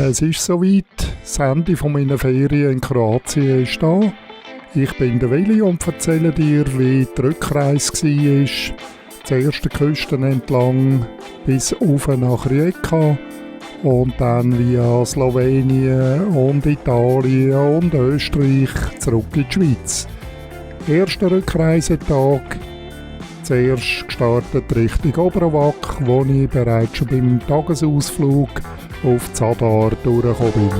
Es ist soweit, das Ende meiner Ferien in Kroatien ist da. Ich bin der Willi und erzähle dir, wie die Rückreise war. Zuerst die Küsten entlang bis rauf nach Rijeka und dann via Slowenien und Italien und Österreich zurück in die Schweiz. Erster Rückreisetag, zuerst gestartet Richtung Oberawac, wo ich bereits schon beim Tagesausflug auf Zadar durchgekommen bin.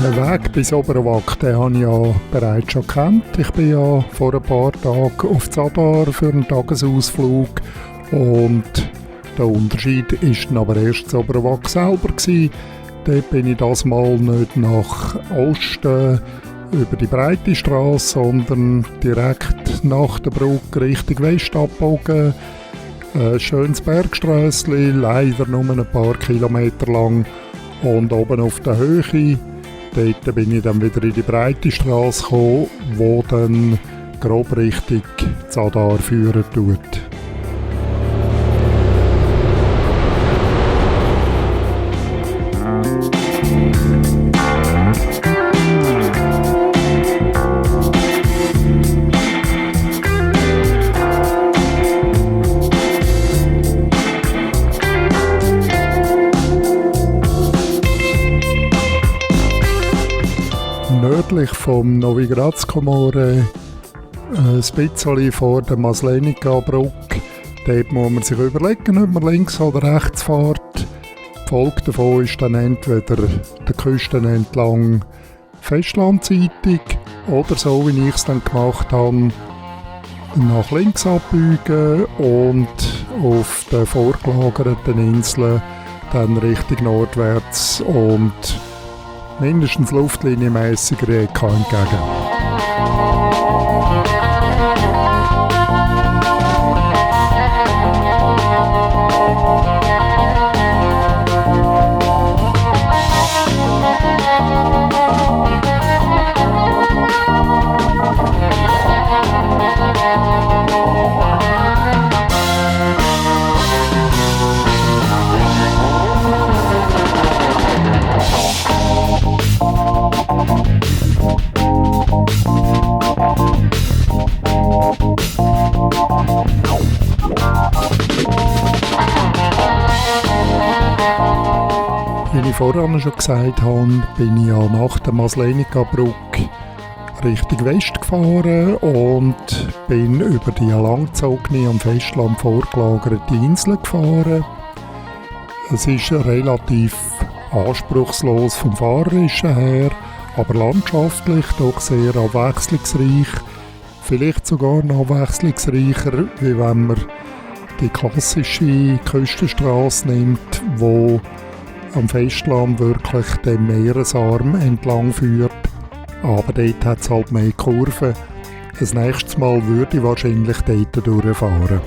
Den Weg bis Oberawac, den habe ich ja bereits schon gekannt. Ich bin ja vor ein paar Tagen auf Zadar für einen Tagesausflug und der Unterschied war dann aber erst zu Oberawac selber gewesen. Dort bin ich das Mal nicht nach Osten über die breite Straße, sondern direkt nach der Brücke Richtung West abgebogen. Ein schönes Bergströssli, leider nur ein paar Kilometer lang. Und oben auf der Höhe, dort bin ich dann wieder in die breite Straße gekommen, die dann grob Richtung Zadar führen tut. Nördlich vom Novi Gradsko More, ein bisschen vor der Maslenica-Brücke. Dort muss man sich überlegen, ob man links oder rechts fährt. Die Folge davon ist dann entweder der Küsten entlang festlandseitig oder so, wie ich es dann gemacht habe, nach links abbiegen und auf den vorgelagerten Inseln dann Richtung nordwärts und mindestens luftlinienmässig Rijeka entgegen. Wie ich vorhin schon gesagt habe, bin ich ja nach der Maslenica-Brücke Richtung West gefahren und bin über die langgezogene am Festland vorgelagerte Insel gefahren. Es ist relativ anspruchslos vom Fahrerischen her, aber landschaftlich doch sehr abwechslungsreich. Vielleicht sogar noch abwechslungsreicher, wie wenn man die klassische Küstenstraße nimmt, wo am Festland wirklich den Meeresarm entlang führt. Aber dort hat es halt mehr Kurven. Das nächste Mal würde ich wahrscheinlich dort durchfahren.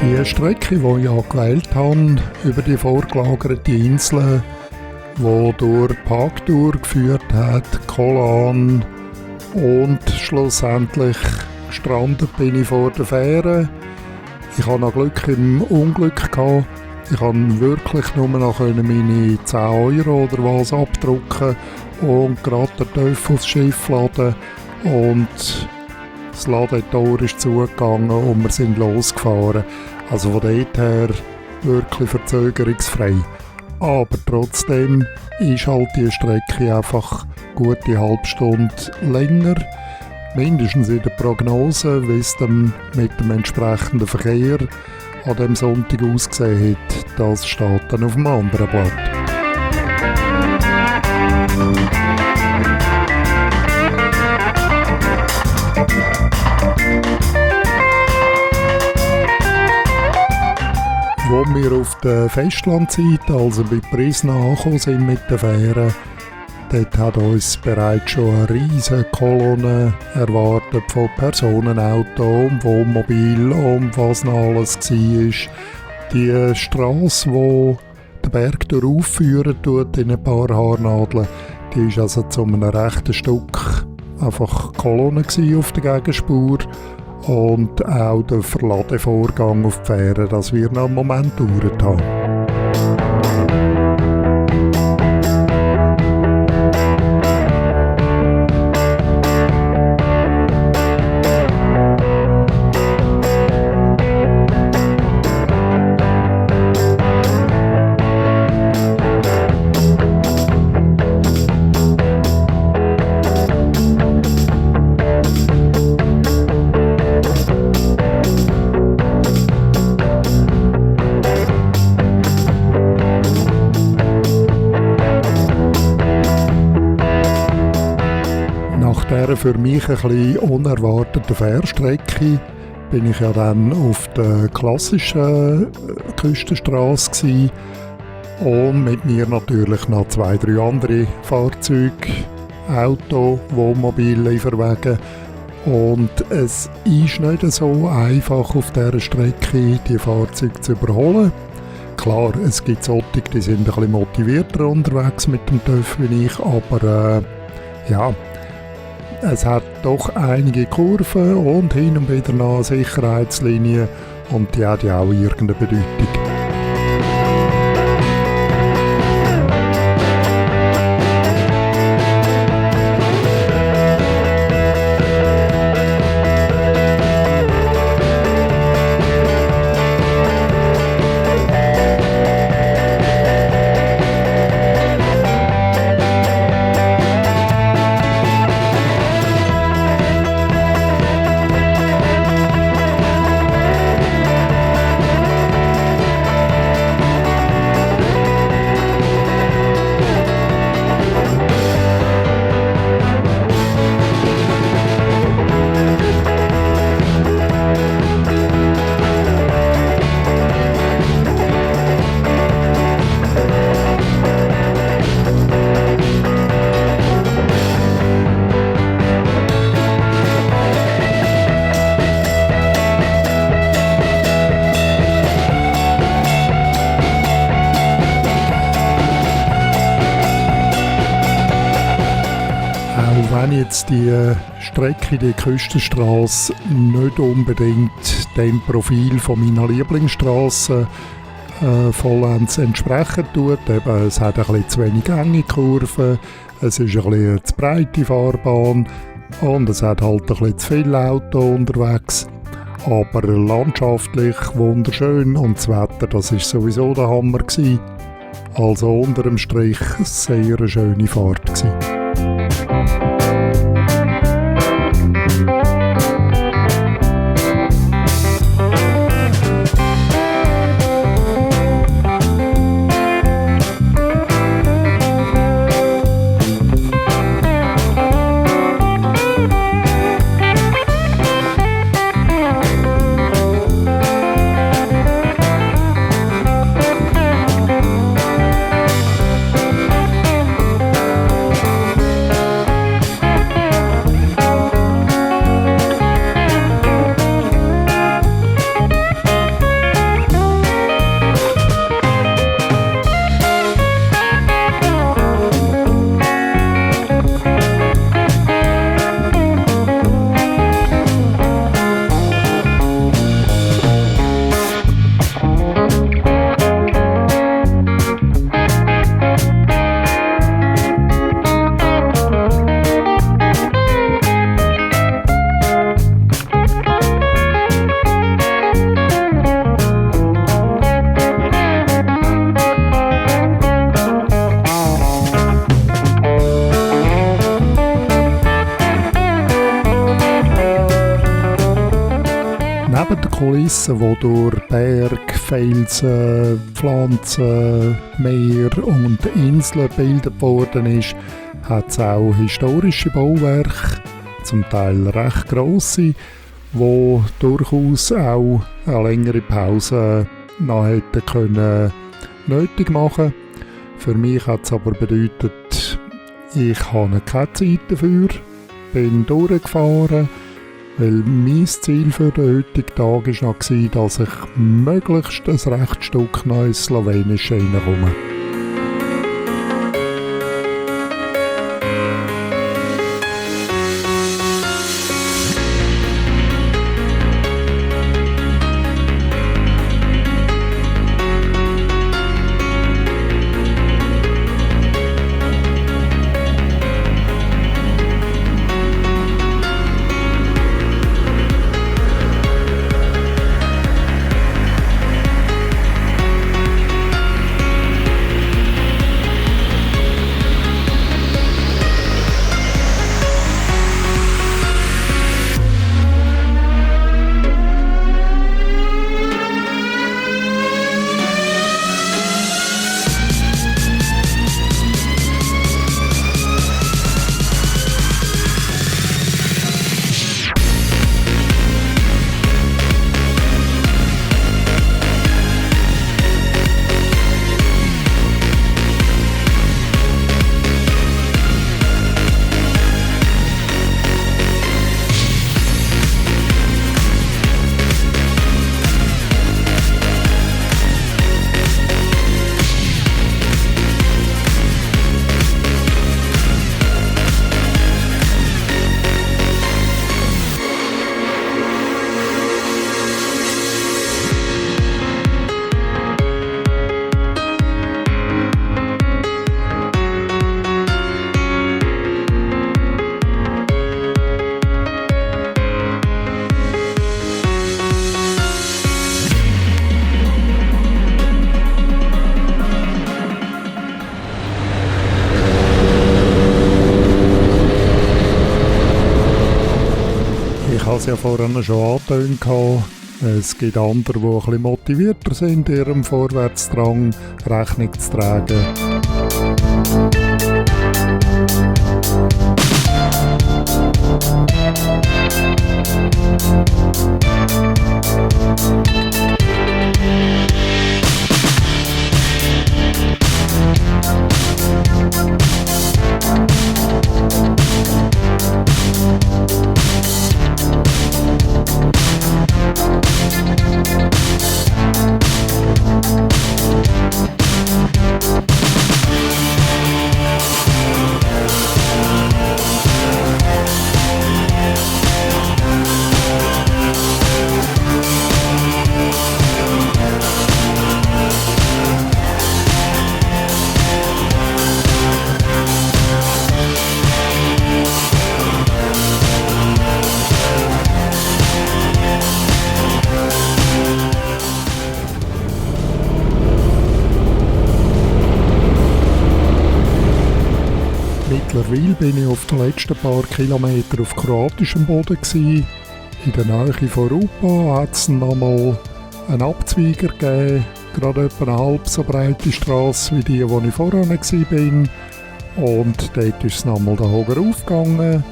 Die Strecke, die ich gewählt habe, über die vorgelagerte Insel, die durch Parktour geführt hat, Kolan und schlussendlich gestrandet bin ich vor der Fähre. Ich hatte noch Glück im Unglück gehabt. Ich konnte wirklich nur noch meine 10 Euro oder was abdrucken und gerade den Töff aufs Schiff laden. Und das Ladetor ist zugegangen und wir sind losgefahren. Also von dort her wirklich verzögerungsfrei. Aber trotzdem ist halt die Strecke einfach gute halbe Stunde länger. Mindestens in der Prognose, wie es dann mit dem entsprechenden Verkehr an dem Sonntag ausgesehen hat, das steht dann auf dem anderen Blatt. Als wir auf der Festlandseite, also bei Brisna, angekommen sind mit der Fähre, dort hat uns bereits schon eine riesige Kolonne erwartet von Personenauto und Wohnmobil und was noch alles war. Die Strasse, die den Berg durchführen tut in ein paar Haarnadeln, die war also zu einem rechten Stück einfach Kolonne auf der Gegenspur. Und auch der Verladevorgang auf die Fähre, das wird noch einen Moment gedauert haben. Für mich ein bisschen unerwarteten Fährstrecke bin ich ja dann auf der klassischen Küstenstraße gsi und mit mir natürlich noch 2, 3 andere Fahrzeuge, Auto, Wohnmobil, Lieferwagen. Und es ist nicht so einfach auf dieser Strecke die Fahrzeuge zu überholen. Klar, es gibt solche, die sind ein bisschen motivierter unterwegs mit dem TÜV wie ich, aber ja, es hat doch einige Kurven und hin und wieder noch Sicherheitslinien und die hat ja auch irgendeine Bedeutung. Wenn jetzt die Strecke, die Küstenstrasse, nicht unbedingt dem Profil von meiner Lieblingsstrasse vollends entsprechen tut, eben, es hat ein bisschen zu wenig enge Kurven, es ist ein bisschen zu breite Fahrbahn und es hat halt ein bisschen zu viele Autos unterwegs. Aber landschaftlich wunderschön und das Wetter, das war sowieso der Hammer gewesen. Also unter dem Strich sehr eine schöne Fahrt gewesen. Neben den Kulissen, die durch Berg, Felsen, Pflanzen, Meer und Inseln gebildet worden ist, hat es auch historische Bauwerke, zum Teil recht grosse, die durchaus auch eine längere Pause noch hätten können nötig machen. Für mich hat es aber bedeutet, ich habe keine Zeit dafür, bin durchgefahren, weil mein Ziel für den heutigen Tag war noch, dass ich möglichst ein rechtes Stück noch ins Slowenische reinkomme. Ich habe es ja vorhin schon angetönt. Es gibt andere, die ein bisschen motivierter sind, ihrem Vorwärtsdrang Rechnung zu tragen. Mittlerweile bin ich auf den letzten paar Kilometern auf kroatischem Boden gewesen. In der Nähe von Rupa hat es nochmal einen Abzweiger gegeben, gerade etwa eine halb so breite Strasse wie die, wo ich vorher war. Und dort ist es nochmal den Hoger aufgegangen.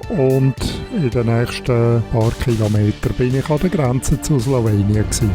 Und in den nächsten paar Kilometern bin ich an der Grenze zu Slowenien gewesen.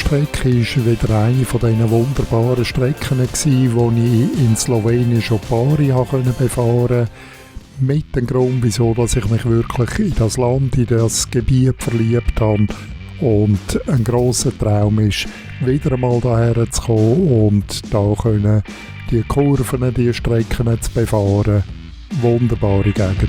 Strecke war wieder eine von diesen wunderbaren Strecken, die ich in Slowenien schon ein paar Jahre befahren konnte. Mit dem Grund, wieso dass ich mich wirklich in das Land, in das Gebiet verliebt habe. Und ein grosser Traum ist, wieder einmal hierher zu kommen und da können die Kurven, die Strecken zu befahren. Wunderbare Gegend.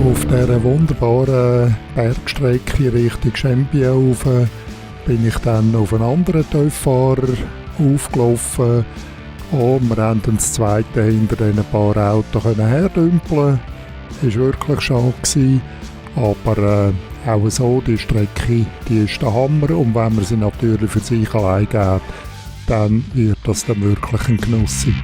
Auf dieser wunderbaren Bergstrecke Richtung Champion rauf bin ich dann auf einen anderen Töpffahrer aufgelaufen und wir haben dann das zweite hinter diesen paar Autos herdümpeln. Das war wirklich schade, aber auch so, die Strecke, die ist der Hammer und wenn man sie natürlich für sich allein geht, dann wird das dann wirklich ein Genuss sein.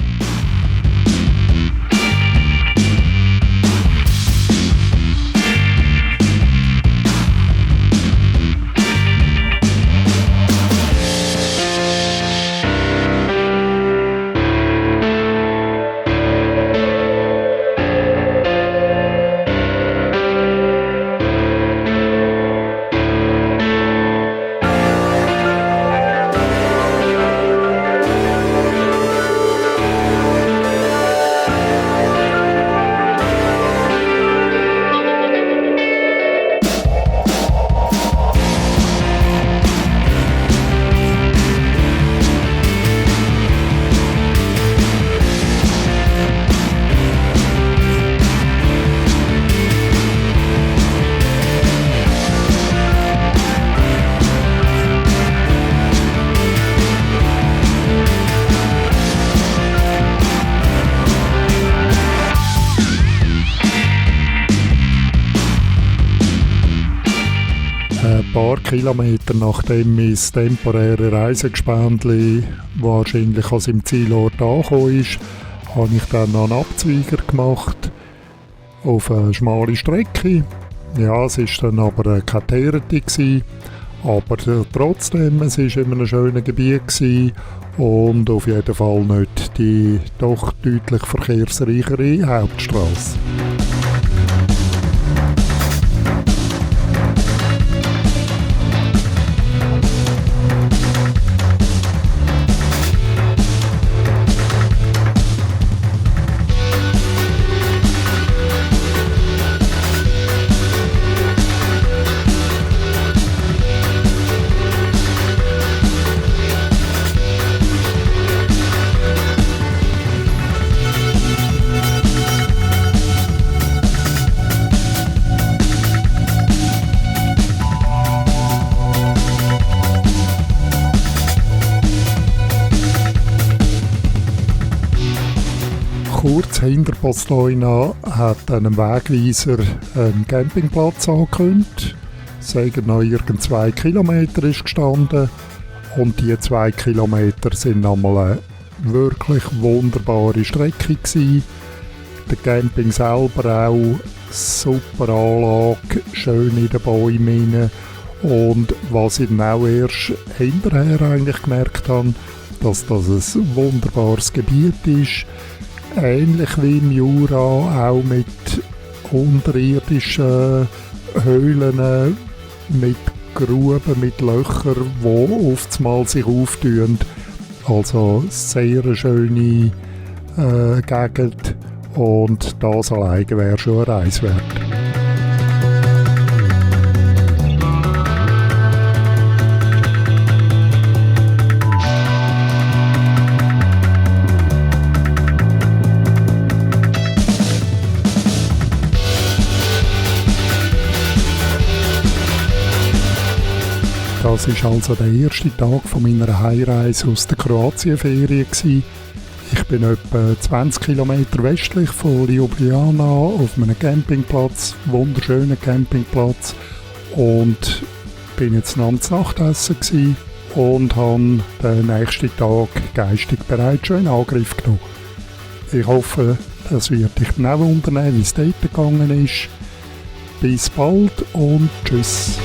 Ein paar Kilometer nachdem mein temporäre Reisegespendli wahrscheinlich an seinem Zielort angekommen ist, habe ich dann noch einen Abzweiger gemacht auf eine schmale Strecke. Ja, es war dann aber keine Teerete, aber trotzdem, es war in einem schönen Gebiet und auf jeden Fall nicht die doch deutlich verkehrsreichere Hauptstrasse. Kurz hinter Postojna hat einem Wegweiser einen Campingplatz angekündigt. Es seien noch irgend 2 Kilometer ist gestanden. Und die 2 Kilometer sind nochmal eine wirklich wunderbare Strecke gewesen. Der Camping selber auch, super Anlage, schön in den Bäumen. Und was ich dann auch erst hinterher eigentlich gemerkt habe, dass das ein wunderbares Gebiet ist. Ähnlich wie im Jura, auch mit unterirdischen Höhlen, mit Gruben, mit Löchern, die oftmals sich auftun. Also sehr eine schöne Gegend und das alleine wäre schon eine Reise wert. war also der erste Tag von meiner Heimreise aus der Kroatienferien. Ich bin etwa 20 Kilometer westlich von Ljubljana auf einem Campingplatz, wunderschönen Campingplatz, und bin jetzt noch am Nachtessen gewesen und habe den nächsten Tag geistig bereits schon in Angriff genommen. Ich hoffe, das wird dich dann auch wundern, wie es dort gegangen ist. Bis bald und tschüss.